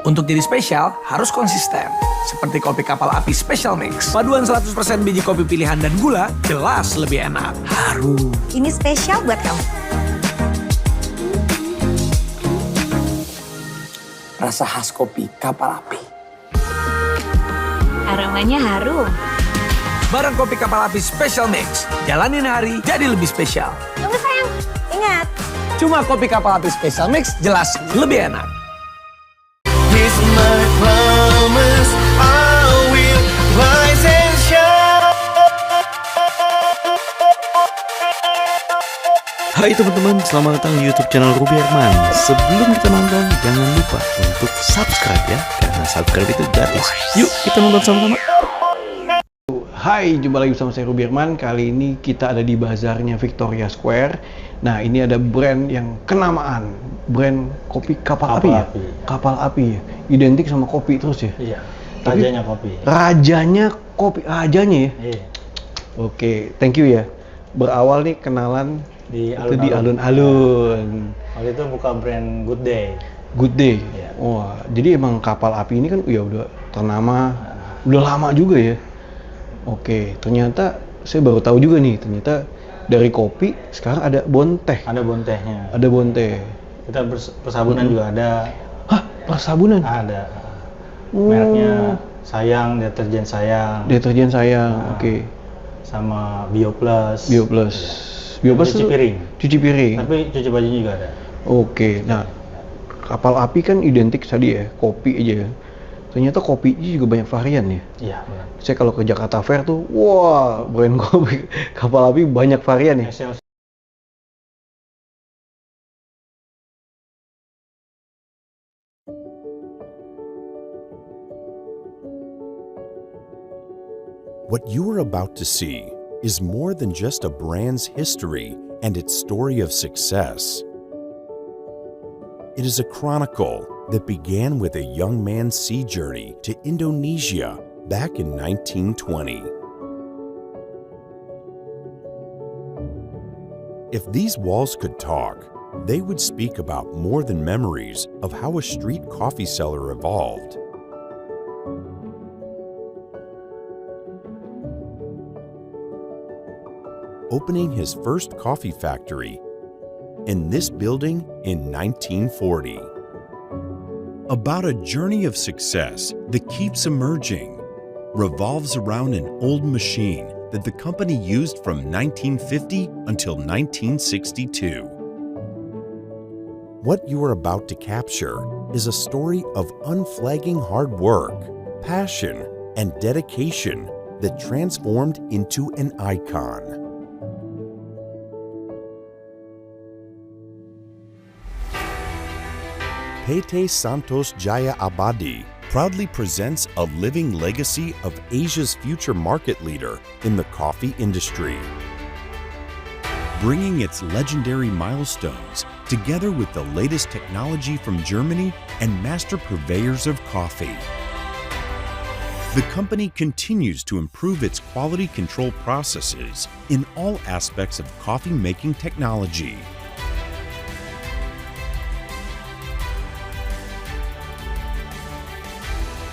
Untuk jadi spesial, harus konsisten. Seperti kopi kapal api Special Mix. Paduan 100% biji kopi pilihan dan gula, jelas lebih enak. Harum. Ini spesial buat kamu. Rasa khas kopi kapal api. Aromanya harum. Barang kopi kapal api Special Mix. Jalanin hari jadi lebih spesial. Tunggu sayang, ingat. Cuma kopi kapal api Special Mix jelas lebih enak. Here's my promise, I will rise and shine. Hai teman-teman, selamat datang di YouTube channel Rubiarman. Sebelum kita nonton, jangan lupa untuk subscribe ya, karena subscribe itu gratis. Yuk kita nonton sama-sama. Hai, jumpa lagi bersama saya Rubiarman. Kali ini kita ada di bazarnya Victoria Square. Nah, ini ada brand yang kenamaan, brand kopi kapal api ya? Kapal api ya? Identik sama kopi terus ya? Iya, Tapi rajanya kopi. Rajanya kopi, rajanya ya? Iya. Oke, thank you ya. Berawal nih kenalan Di itu di alun-alun. Waktu itu buka brand Good Day. Good Day. Iya. Wah, jadi emang kapal api ini kan ya udah ternama, udah lama juga ya. Oke, ternyata saya baru tahu juga nih, ternyata dari kopi sekarang ada bonteh. Ada bontehnya. Ada bonteh. Kita persabunan juga ada. Hah, persabunan? Ada. Oh. Mereknya Sayang, deterjen Sayang. Deterjen Sayang, oke. Sama Bio Plus. Bio Plus. Bio Plus Cuci tuh piring. Cuci piring. Tapi cuci baju juga ada. Oke, nah kapal api kan identik tadi ya, kopi aja ya. Ternyata kopi juga banyak varian ya. Iya, benar. Saya kalau ke Jakarta Fair tuh, wah, brand kopi kapal api banyak varian ya. What you are about to see is more than just a brand's history and its story of success. It is a chronicle that began with a young man's sea journey to Indonesia back in 1920. If these walls could talk, they would speak about more than memories of how a street coffee seller evolved. Opening his first coffee factory in this building in 1940. About a journey of success that keeps emerging, revolves around an old machine that the company used from 1950 until 1962. What you are about to capture is a story of unflagging hard work, passion, and dedication that transformed into an icon. PT Santos Jaya Abadi proudly presents a living legacy of Asia's future market leader in the coffee industry. Bringing its legendary milestones together with the latest technology from Germany and master purveyors of coffee. The company continues to improve its quality control processes in all aspects of coffee making technology.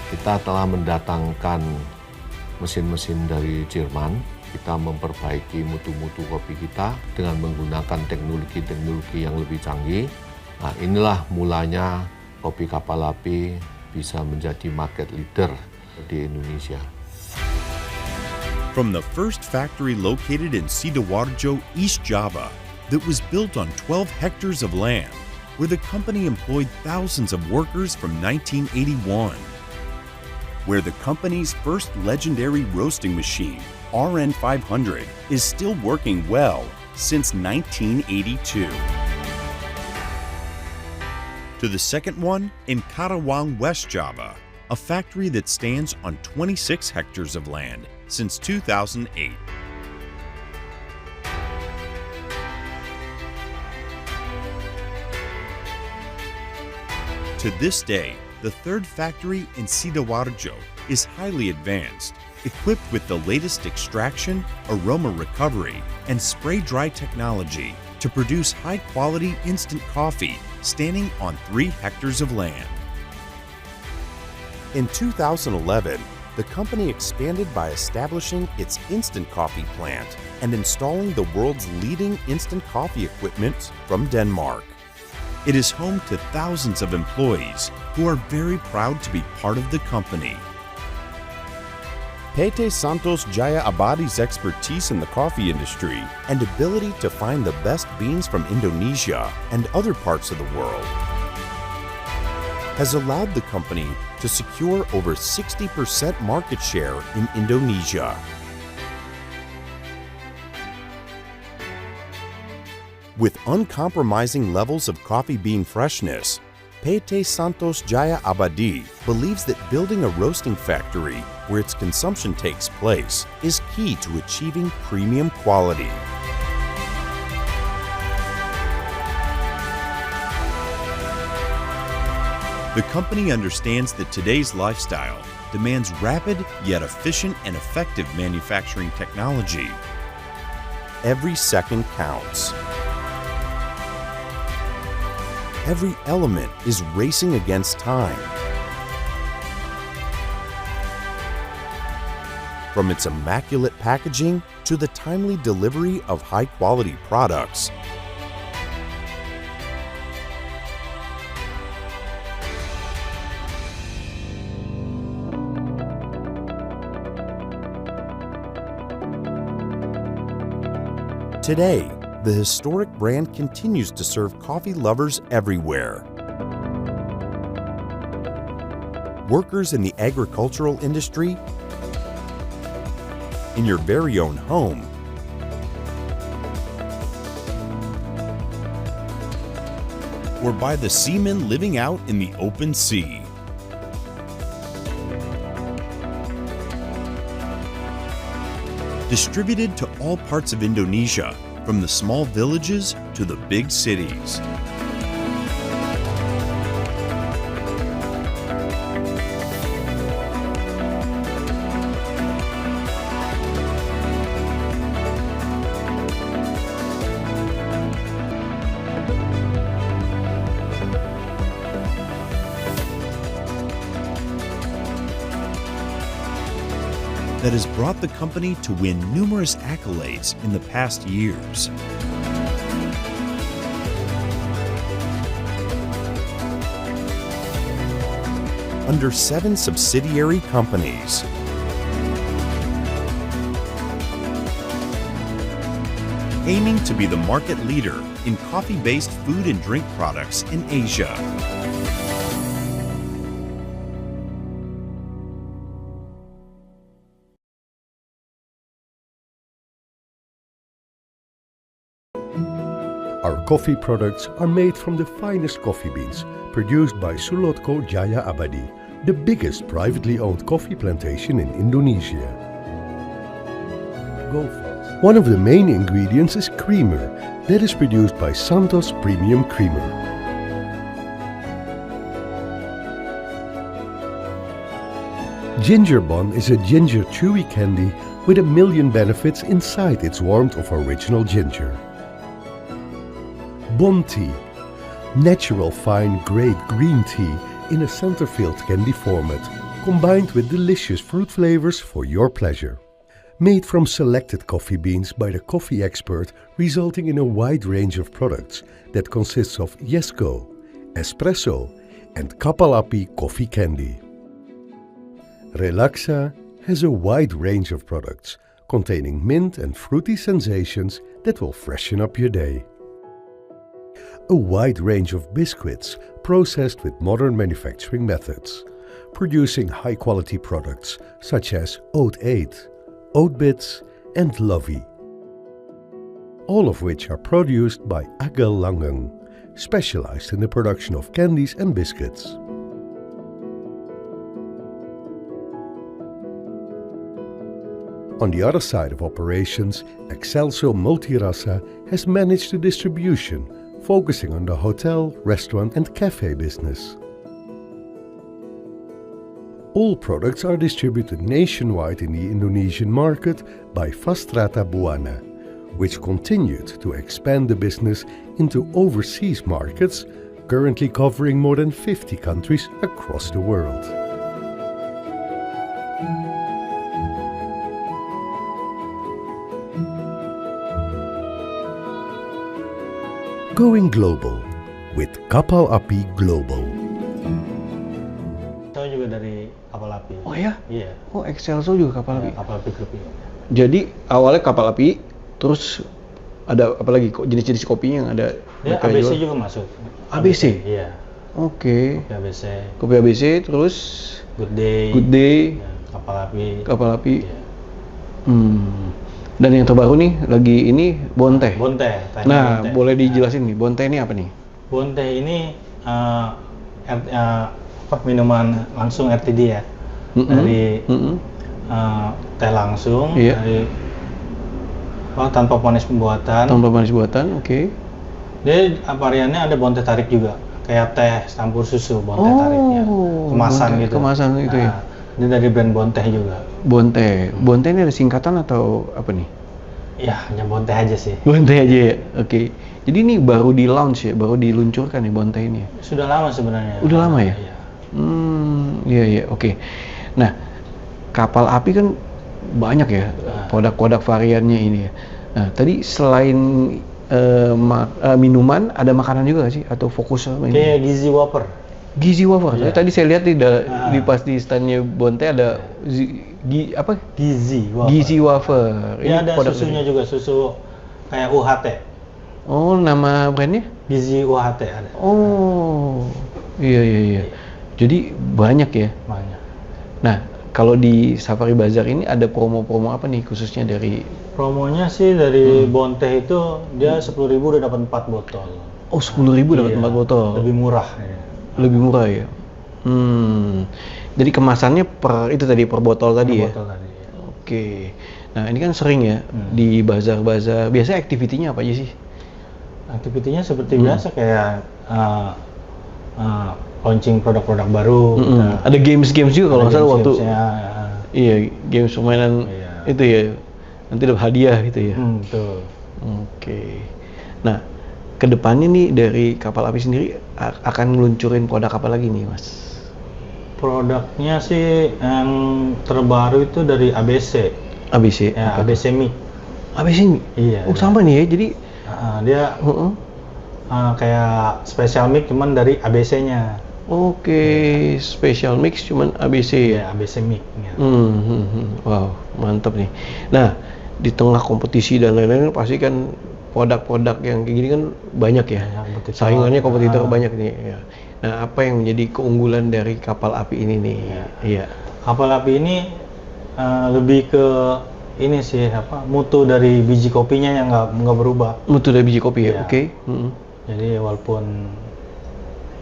Kita telah mendatangkan mesin-mesin dari Jerman. Kita memperbaiki mutu-mutu kopi kita dengan menggunakan teknologi-teknologi yang lebih canggih. Nah, inilah mulanya kopi kapal api bisa menjadi market leader di Indonesia. From the first factory located in Sidoarjo, East Java, that was built on 12 hectares of land, where the company employed thousands of workers from 1981. Where the company's first legendary roasting machine, RN500, is still working well since 1982. To the second one in Karawang, West Java, a factory that stands on 26 hectares of land since 2008. To this day, the third factory in Sidoarjo is highly advanced, equipped with the latest extraction, aroma recovery, and spray dry technology to produce high-quality instant coffee standing on 3 hectares of land. In 2011, the company expanded by establishing its instant coffee plant and installing the world's leading instant coffee equipment from Denmark. It is home to thousands of employees who are very proud to be part of the company. PT Santos Jaya Abadi's expertise in the coffee industry and ability to find the best beans from Indonesia and other parts of the world has allowed the company to secure over 60% market share in Indonesia. With uncompromising levels of coffee bean freshness, PT Santos Jaya Abadi believes that building a roasting factory where its consumption takes place is key to achieving premium quality. The company understands that today's lifestyle demands rapid yet efficient and effective manufacturing technology. Every second counts. Every element is racing against time. From its immaculate packaging to the timely delivery of high-quality products, today, the historic brand continues to serve coffee lovers everywhere. Workers in the agricultural industry, in your very own home, or by the seamen living out in the open sea. Distributed to all parts of Indonesia, from the small villages to the big cities. That has brought the company to win numerous accolades in the past years. Under 7 subsidiary companies, aiming to be the market leader in coffee-based food and drink products in Asia. Our coffee products are made from the finest coffee beans produced by Sulotka Jaya Abadi, the biggest privately owned coffee plantation in Indonesia. One of the main ingredients is creamer, that is produced by Santos Premium Creamer. Ginger Bon is a ginger chewy candy with a million benefits inside its warmth of original ginger. Bon Tea, natural fine grade green tea in a center-filled candy format, combined with delicious fruit flavors for your pleasure. Made from selected coffee beans by the coffee expert, resulting in a wide range of products that consists of Yesco, Espresso and Kapal Api coffee candy. Relaxa has a wide range of products containing mint and fruity sensations that will freshen up your day. A wide range of biscuits processed with modern manufacturing methods, producing high-quality products such as Oat 8, Oat Bits and Lovey. All of which are produced by Agel Langen, specialized in the production of candies and biscuits. On the other side of operations, Excelso Multirasa has managed the distribution, focusing on the hotel, restaurant and cafe business. All products are distributed nationwide in the Indonesian market by Fastrata Buana, which continued to expand the business into overseas markets, currently covering more than 50 countries across the world. Going global with Kapal Api Global. Saya juga dari kapal api. Oh ya? Iya. Oh, Excelso juga kapal api. Kapal api grup ini. Jadi awalnya kapal api, terus ada apa lagi? Jenis-jenis kopinya yang ada? Ya, mereka ABC jual? juga masuk. ABC? Iya. Oke. Kopi ABC, Kopi ABC, terus Good Day, Good Day, ya, kapal api. kapal api. Iya. Dan yang terbaru nih, lagi ini Bonte. Bonte. Nah, Bonte. boleh dijelasin nih, Bonte ini apa nih? Bonte ini minuman langsung RTD ya. Dari teh langsung, Iya. dari tanpa manis pembuatan. Tanpa manis buatan, oke. Dia variannya ada bonte tarik juga, kayak teh campur susu bonte tariknya, kemasan Bonte, gitu. kemasan itu ya. Ini dari brand Bonte juga. Bonte. Bonte ini ada singkatan atau apa nih? Ya, hanya Bonte aja sih. Bonte aja ya, oke. Jadi ini baru di launch ya, baru diluncurkan nih Bonte ini ya? Sudah lama sebenarnya. Udah lama ya? Iya. Iya, oke. Nah, kapal api kan banyak ya produk-produk variannya ini ya. Nah, tadi selain minuman, ada makanan juga nggak sih? Atau fokus sama ini? Kayak gizi wafer. Gizi wafer. Iya. Tadi saya lihat di pas di standnya Bonte ada apa? Gizi wafer. Gizi wafer. Ya, ada produk susunya ini. juga, susu kayak UHT. Oh, nama brandnya? Gizi UHT ada. Oh, iya. Jadi banyak ya. Banyak. Nah, kalau di Safari Bazar ini ada promo-promo apa nih khususnya dari? Promonya sih dari Bonte itu dia 10.000 udah dapat 4 botol. Oh, 10.000 dapat Iya, 4 botol. Lebih murah. Ya. Lebih murah ya. Jadi kemasannya per botol tadi ya. Botol tadi. Ya. Oke. Nah, ini kan sering ya di bazar-bazar. Biasanya aktivitinya apa aja sih? Aktivitinya seperti biasa kayak launching produk-produk baru. Ada games-games juga kalau nggak salah waktu. Ya. Iya, games permainan itu ya. Nanti dapat hadiah gitu ya. Betul. Oke. Nah, kedepannya nih dari kapal api sendiri akan meluncurin produk apa lagi nih, Mas? Produknya sih yang terbaru itu dari ABC. ABC. Ya, ABC Mic. ABC ini? Iya. Oh, sama nih ya. Jadi dia kayak special mic cuman dari ABC-nya. Oke, special mix cuman ABC ya. Ya, ABC mic. Ya. Wow, mantap nih. Nah, di tengah kompetisi dan lain-lain pasti kan produk-produk yang kayak gini kan banyak ya. Saingannya kompetitor banyak nih ya. Nah, apa yang menjadi keunggulan dari kapal api ini nih? Iya. Kapal api ini lebih ke ini sih mutu dari biji kopinya yang nggak berubah. Mutu dari biji kopi ya, Iya. oke. Jadi walaupun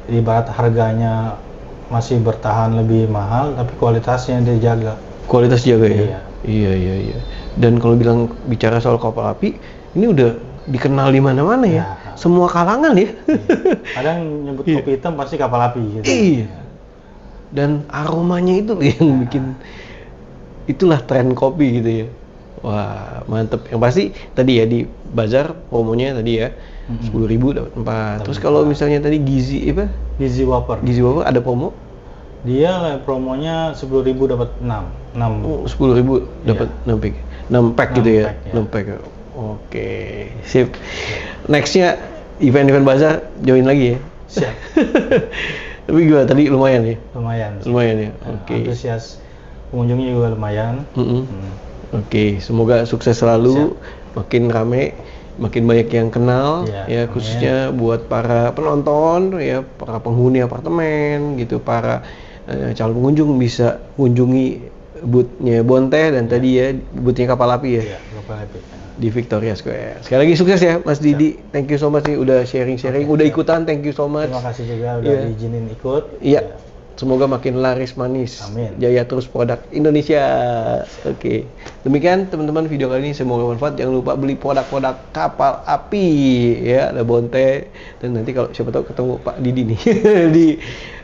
ibarat harganya masih bertahan lebih mahal, tapi kualitasnya dia jaga. Kualitas jaga ya. Iya. Iya. Dan kalau bicara soal kapal api, ini udah dikenal di mana-mana ya. Semua kalangan ya. Kadang nyebut kopi hitam pasti kapal api gitu. Iya. Dan aromanya itu yang bikin itulah tren kopi gitu ya. Wah, mantep. Yang pasti tadi ya di bazar promonya tadi ya 10.000 dapat 4. Terus kalau misalnya tadi gizi wafer ada promo? Dia promonya 10.000 dapat 6. Oh, 10.000 dapat 6 pack gitu ya. 6 pack. Oke, sip. Nextnya event-event bazar join lagi ya. Siap. Tapi gimana tadi lumayan ya? Lumayan ya. Oke. Antusias pengunjungnya juga lumayan. Oke, semoga sukses selalu. Makin rame, makin banyak yang kenal ya khususnya buat para penonton ya, para penghuni apartemen gitu, para calon pengunjung bisa kunjungi booth-nya Bonte dan tadi ya booth-nya kapal api ya. Iya, kapal api. Di Victoria Square. Sekali lagi sukses ya Mas Didi. Thank you so much nih udah sharing-sharing, udah ikutan. Thank you so much. Terima kasih juga udah diizinin ikut. Iya. Semoga makin laris manis. Amin. Jaya terus produk Indonesia. Oke. Demikian teman-teman video kali ini, semoga bermanfaat. Jangan lupa beli produk-produk kapal api ya, ada Bonte, dan nanti kalau siapa tahu ketemu Pak Didi nih di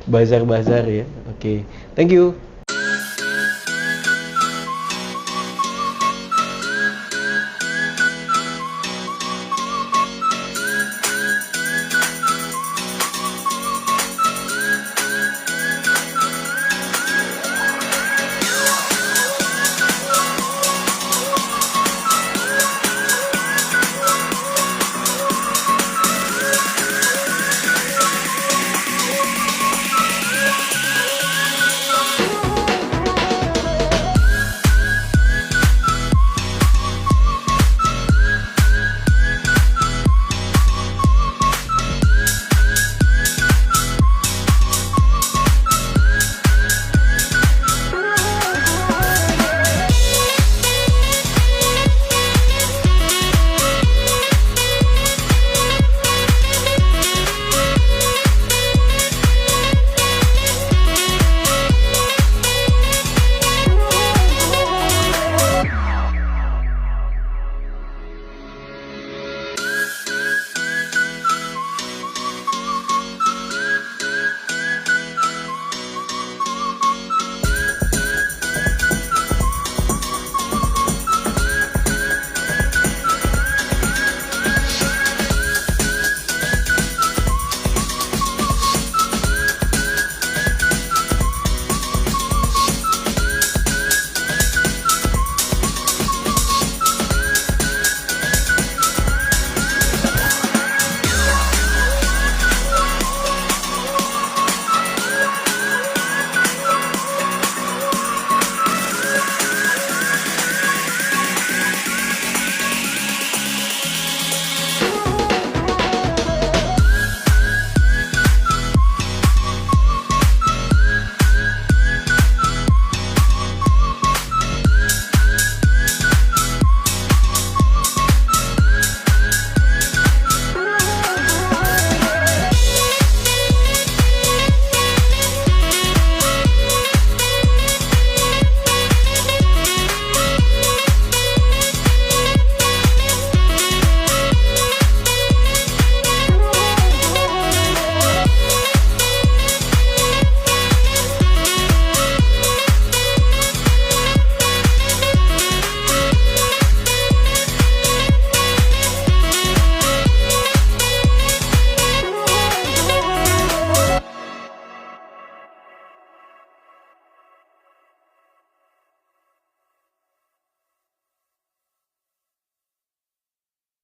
bazar-bazar ya. Oke. Thank you.